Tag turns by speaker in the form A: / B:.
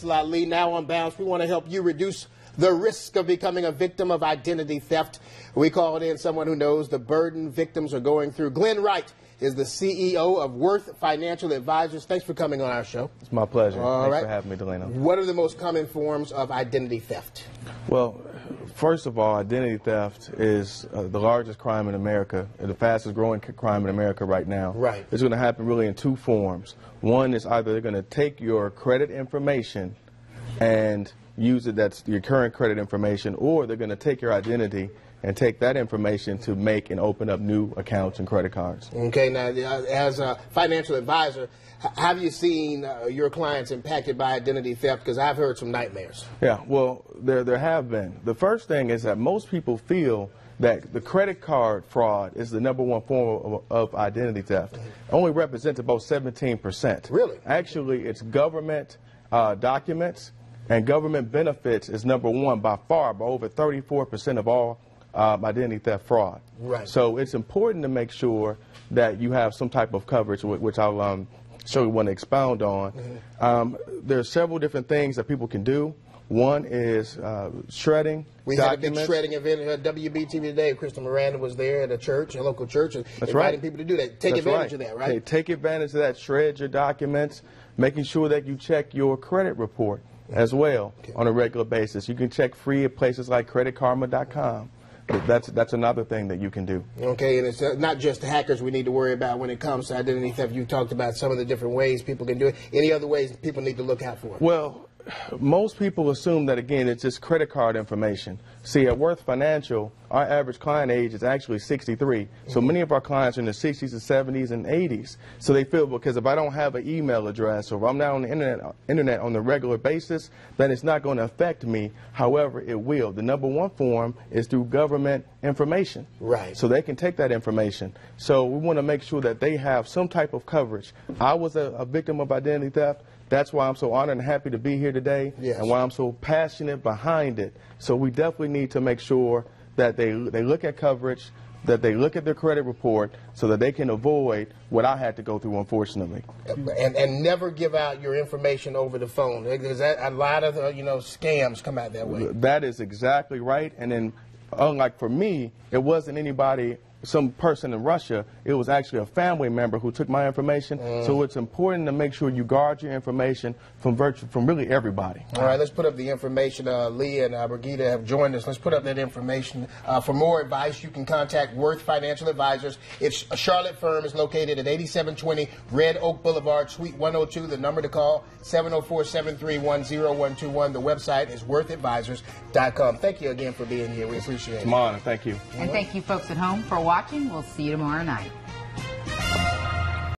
A: Thanks a lot, Lee. Now on Bounce, we want to help you reduce the risk of becoming a victim of identity theft. We called in someone who knows the burden victims are going through. Glenn Wright is the CEO of Worth Financial Advisors. Thanks for coming on our show.
B: It's my pleasure.
A: Thanks
B: for having me, Delano.
A: What are the most common forms of identity theft?
B: Well, first of all, identity theft is the largest crime in America, the fastest growing crime in America right now.
A: Right.
B: It's going to happen really in two forms. One is either they're going to take your credit information and use it, that's your current credit information, or they're going to take your identity and take that information to make and open up new accounts and credit cards.
A: Okay, now as a financial advisor, have you seen your clients impacted by identity theft? Because I've heard some nightmares.
B: Yeah, well, there have been. The first thing is that most people feel that the credit card fraud is the #1 form of identity theft. It only represents about 17%.
A: Really?
B: Actually, it's government documents, and government benefits is #1 by far, by over 34% of all identity theft fraud.
A: Right.
B: So it's important to make sure that you have some type of coverage, which I'll surely want to expound on. There are several different things that people can do. One is shredding.
A: We
B: documents.
A: had a big shredding event at WBTV today. Crystal Miranda was there at a church, a local church, and inviting people to do that. Take advantage of that, right?
B: Okay, take advantage of that. Shred your documents, making sure that you check your credit report as well on a regular basis. You can check free at places like creditkarma.com. That's another thing that you can do.
A: Okay, and it's not just the hackers we need to worry about when it comes to identity theft. You talked about some of the different ways people can do it. Any other ways people need to look out for it?
B: Well, most people assume that, again, it's just credit card information. See, at Worth Financial, our average client age is actually 63. So many of our clients are in the 60s and 70s and 80s. So they feel, because if I don't have an email address or if I'm not on the internet on a regular basis, then it's not going to affect me. However, it will. The #1 form is through government information.
A: Right.
B: So they can take that information. So we want to make sure that they have some type of coverage. I was a victim of identity theft. That's why I'm so honored and happy to be here today, and why I'm so passionate behind it. So we definitely need to make sure that they look at coverage, that they look at their credit report, so that they can avoid what I had to go through, unfortunately.
A: And never give out your information over the phone. Because a lot of scams come out that way.
B: That is exactly right. And then, unlike for me, it wasn't anybody, some person in Russia. It was actually a family member who took my information. So it's important to make sure you guard your information from really everybody.
A: All right, let's put up the information. Lee and Brigida have joined us. Let's put up that information. For more advice, you can contact Worth Financial Advisors. It's a Charlotte firm. Is located at 8720 Red Oak Boulevard, Suite 102. The number to call, 704-731-0121. The website is worthadvisors.com. Thank you again for being here. We appreciate it.
B: It's my honor. Thank you.
C: And thank you folks at home for watching. We'll see you tomorrow night.